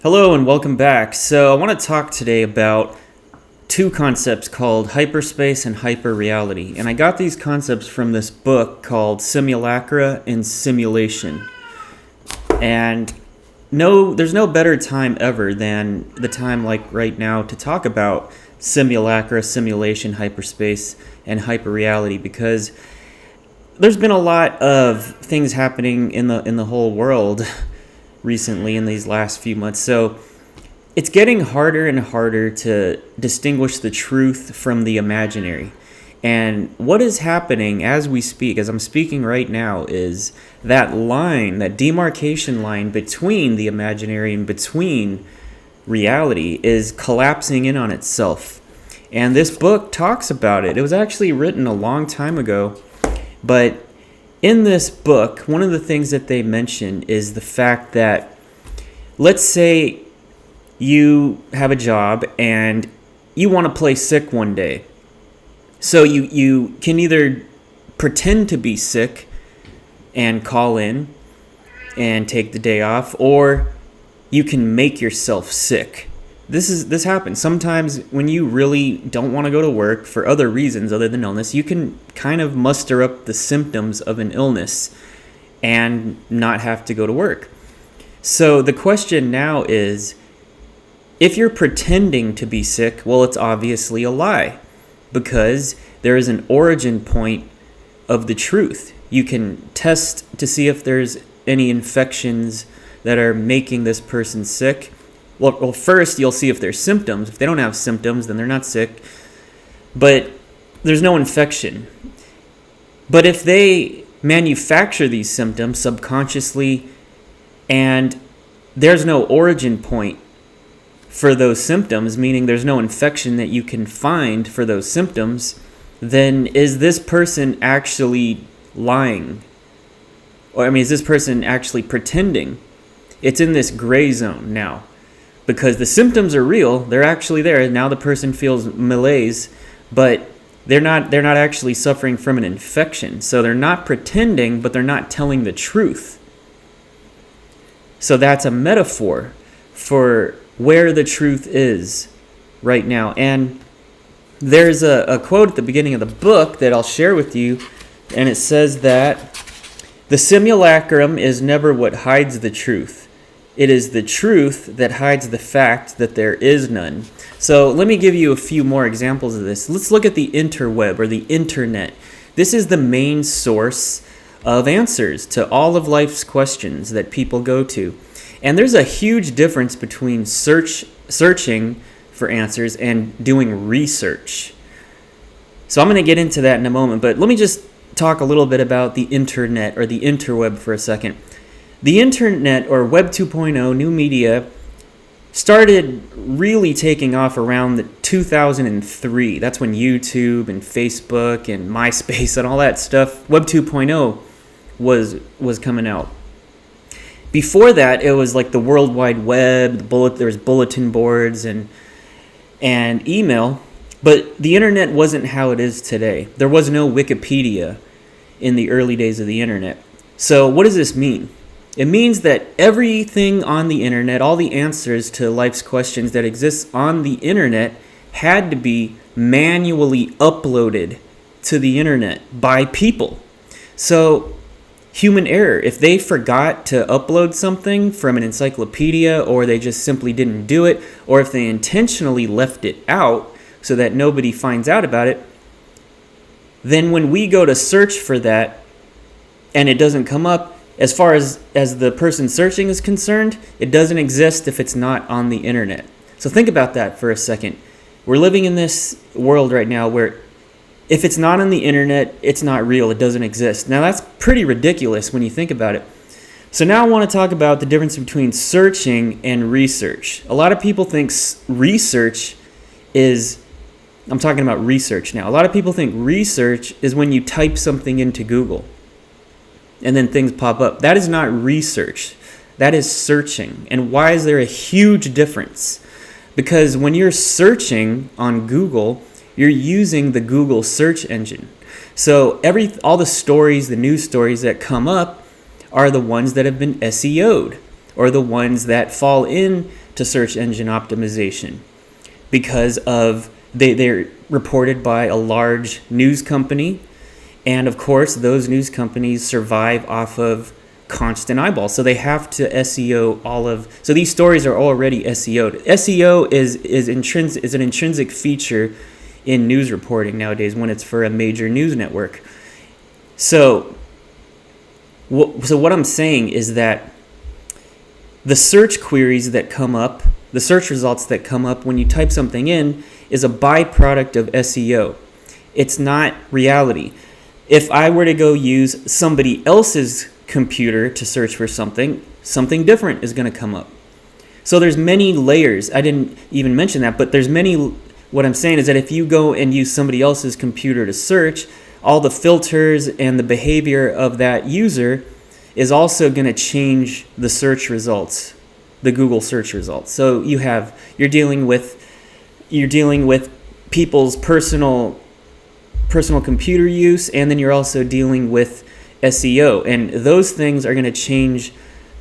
Hello and welcome back. So I want to talk today about two concepts called hyperspace and hyperreality. And I got these concepts from this book called Simulacra and Simulation. And there's no better time ever than the time like right now to talk about simulacra, simulation, hyperspace, and hyperreality, because there's been a lot of things happening in the whole world recently in these last few months. So it's getting harder and harder to distinguish the truth from the imaginary. And what is happening as we speak, as I'm speaking right now, is that line, that demarcation line between the imaginary and between reality is collapsing in on itself. And this book talks about it. It was actually written a long time ago, but in this book, one of the things that they mention is the fact that, let's say you have a job and you want to play sick one day. So you can either pretend to be sick and call in and take the day off, or you can make yourself sick. This happens. Sometimes when you really don't want to go to work for other reasons other than illness, you can kind of muster up the symptoms of an illness and not have to go to work. So the question now is, if you're pretending to be sick, well, it's obviously a lie, because there is an origin point of the truth. You can test to see if there's any infections that are making this person sick. Well, first you'll see if there's symptoms. If they don't have symptoms, then they're not sick. But there's no infection. But if they manufacture these symptoms subconsciously and there's no origin point for those symptoms, meaning there's no infection that you can find for those symptoms, then is this person actually lying? Or, is this person actually pretending? It's in this gray zone now, because the symptoms are real. They're actually there. Now the person feels malaise, but they're not actually suffering from an infection. So they're not pretending, but they're not telling the truth. So that's a metaphor for where the truth is right now. And there's a quote at the beginning of the book that I'll share with you, and it says that the simulacrum is never what hides the truth. It is the truth that hides the fact that there is none. So let me give you a few more examples of this. Let's look at the interweb, or the internet. This is the main source of answers to all of life's questions that people go to. And there's a huge difference between searching for answers and doing research. So I'm going to get into that in a moment, but let me just talk a little bit about the internet, or the interweb, for a second. The internet, or Web 2.0, new media, started really taking off around 2003. That's when YouTube and Facebook and MySpace and all that stuff, Web 2.0, was coming out. Before that, it was like the World Wide Web. There was bulletin boards and email, but the internet wasn't how it is today. There was no Wikipedia in the early days of the internet. So what does this mean? It means that everything on the internet, all the answers to life's questions that exist on the internet, had to be manually uploaded to the internet by people. So human error. If they forgot to upload something from an encyclopedia, or they just simply didn't do it, or if they intentionally left it out so that nobody finds out about it, then when we go to search for that and it doesn't come up, as far as the person searching is concerned, it doesn't exist if it's not on the internet. So think about that for a second. We're living in this world right now where if it's not on the internet, it's not real. It doesn't exist. Now that's pretty ridiculous when you think about it. So now I want to talk about the difference between searching and research. A lot of people think research is... I'm talking about research now. A lot of people think research is when you type something into Google and then things pop up. That is not research. That is searching. And why is there a huge difference? Because when you're searching on Google, you're using the Google search engine. So all the stories, the news stories that come up are the ones that have been SEO'd. are the ones that fall into search engine optimization because of they're reported by a large news company. And of course, those news companies survive off of constant eyeballs. So they have to SEO so these stories are already SEO'd. SEO is an intrinsic feature in news reporting nowadays when it's for a major news network. So what I'm saying is that the search queries that come up, the search results that come up when you type something in is a byproduct of SEO. It's not reality. If I were to go use somebody else's computer to search for something different is going to come up. So there's many layers. I didn't even mention that, but there's many. What I'm saying is that if you go and use somebody else's computer to search, all the filters and the behavior of that user is also going to change the search results, the Google search results. So you're dealing with people's personal computer use, and then you're also dealing with SEO, and those things are going to change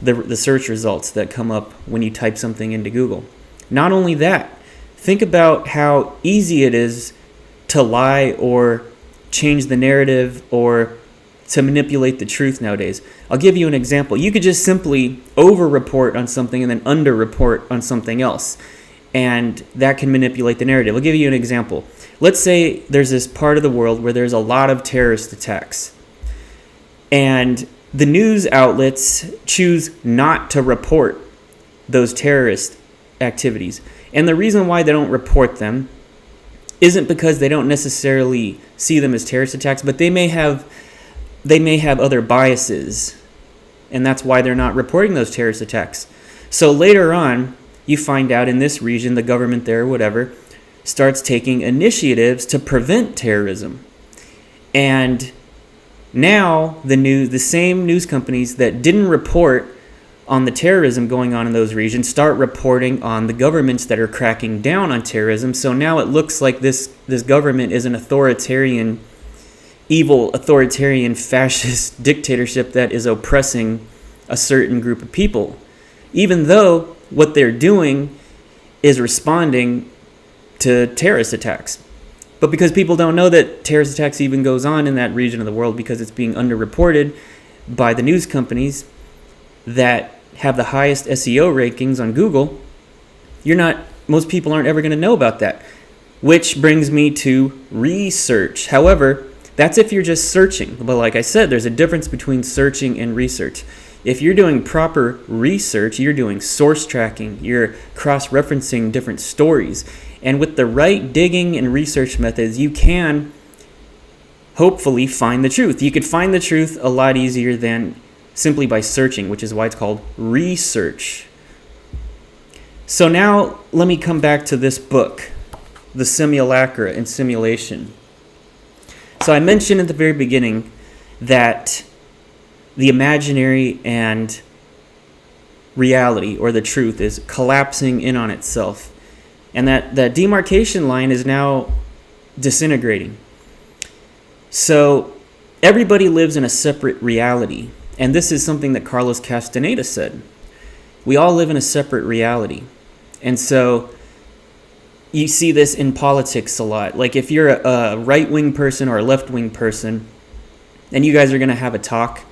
the search results that come up when you type something into Google. Not only that, think about how easy it is to lie or change the narrative or to manipulate the truth nowadays. I'll give you an example. You could just simply over-report on something and then under-report on something else, and that can manipulate the narrative. I'll give you an example. Let's say there's this part of the world where there's a lot of terrorist attacks, and the news outlets choose not to report those terrorist activities. And the reason why they don't report them isn't because they don't necessarily see them as terrorist attacks, but they may have other biases, and that's why they're not reporting those terrorist attacks. So later on, you find out in this region, the government there, whatever, starts taking initiatives to prevent terrorism. And now the same news companies that didn't report on the terrorism going on in those regions start reporting on the governments that are cracking down on terrorism. So now it looks like this government is an evil authoritarian fascist dictatorship that is oppressing a certain group of people, even though what they're doing is responding to terrorist attacks. But because people don't know that terrorist attacks even goes on in that region of the world because it's being underreported by the news companies that have the highest SEO rankings on Google, most people aren't ever going to know about that. Which brings me to research. However, that's if you're just searching. But like I said, there's a difference between searching and research. If you're doing proper research, you're doing source tracking, you're cross-referencing different stories. And with the right digging and research methods, you can hopefully find the truth. You could find the truth a lot easier than simply by searching, which is why it's called research. So now let me come back to this book, The Simulacra and Simulation. So I mentioned at the very beginning that the imaginary and reality, or the truth, is collapsing in on itself. And that demarcation line is now disintegrating. So everybody lives in a separate reality. And this is something that Carlos Castaneda said. We all live in a separate reality. And so you see this in politics a lot. Like if you're a right-wing person or a left-wing person, and you guys are going to have a talk,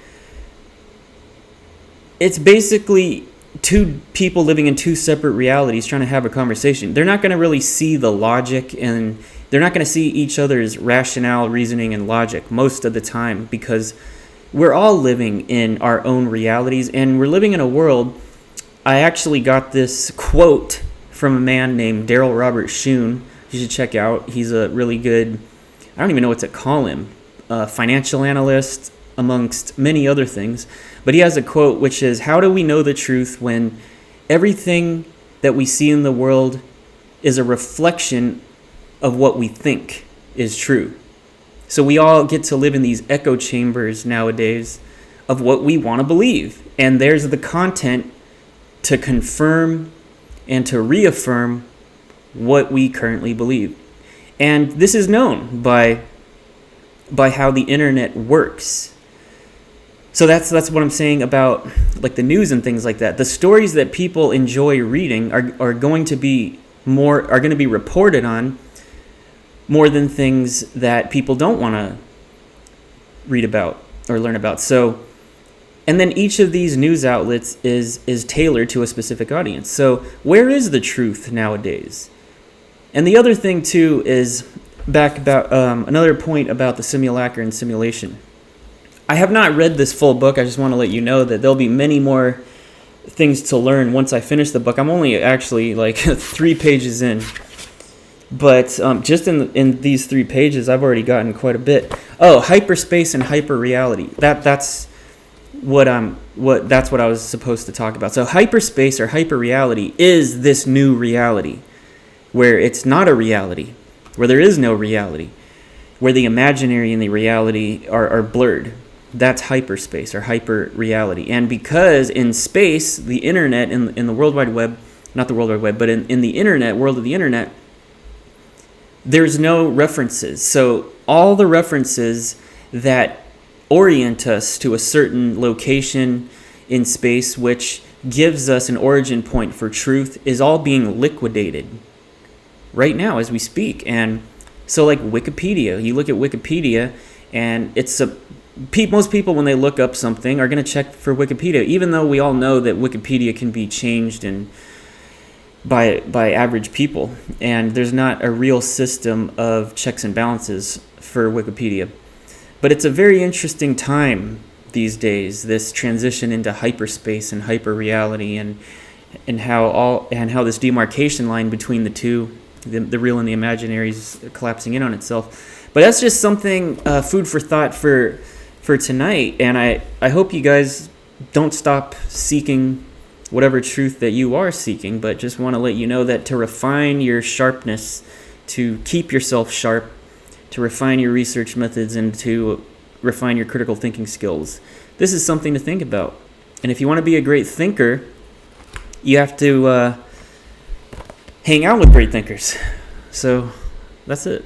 it's basically two people living in two separate realities trying to have a conversation. They're not going to really see the logic, and they're not going to see each other's rationale, reasoning, and logic most of the time, because we're all living in our own realities, and we're living in a world. I actually got this quote from a man named Daryl Robert Shune. You should check out. He's a really good, I don't even know what to call him, financial analyst, amongst many other things. But he has a quote which is, "How do we know the truth when everything that we see in the world is a reflection of what we think is true?" So we all get to live in these echo chambers nowadays of what we want to believe. And there's the content to confirm and to reaffirm what we currently believe. And this is known by how the internet works. So that's what I'm saying about like the news and things like that. The stories that people enjoy reading are going to be reported on more than things that people don't want to read about or learn about. So, and then each of these news outlets is tailored to a specific audience. So where is the truth nowadays? And the other thing too is back about another point about the simulacra and simulation. I have not read this full book. I just want to let you know that there'll be many more things to learn once I finish the book. I'm only actually like 3 pages in. But just in these 3 pages, I've already gotten quite a bit. Oh, hyperspace and hyperreality. That's what I was supposed to talk about. So hyperspace or hyperreality is this new reality where it's not a reality, where there is no reality, where the imaginary and the reality are blurred. That's hyperspace or hyperreality. And because in space, the internet, in the World Wide Web, not the World Wide Web, but in the internet, world of the internet, there's no references. So all the references that orient us to a certain location in space, which gives us an origin point for truth, is all being liquidated right now as we speak. And so like Wikipedia, you look at Wikipedia and most people when they look up something are going to check for Wikipedia, even though we all know that Wikipedia can be changed and by average people, and there's not a real system of checks and balances for Wikipedia. But it's a very interesting time these days, this transition into hyperspace and hyperreality, and how this demarcation line between the two, the real and the imaginary, is collapsing in on itself. But that's just something, food for thought for tonight, and I hope you guys don't stop seeking whatever truth that you are seeking, but just want to let you know that to refine your sharpness, to keep yourself sharp, to refine your research methods, and to refine your critical thinking skills, this is something to think about. And if you want to be a great thinker, you have to hang out with great thinkers. So that's it.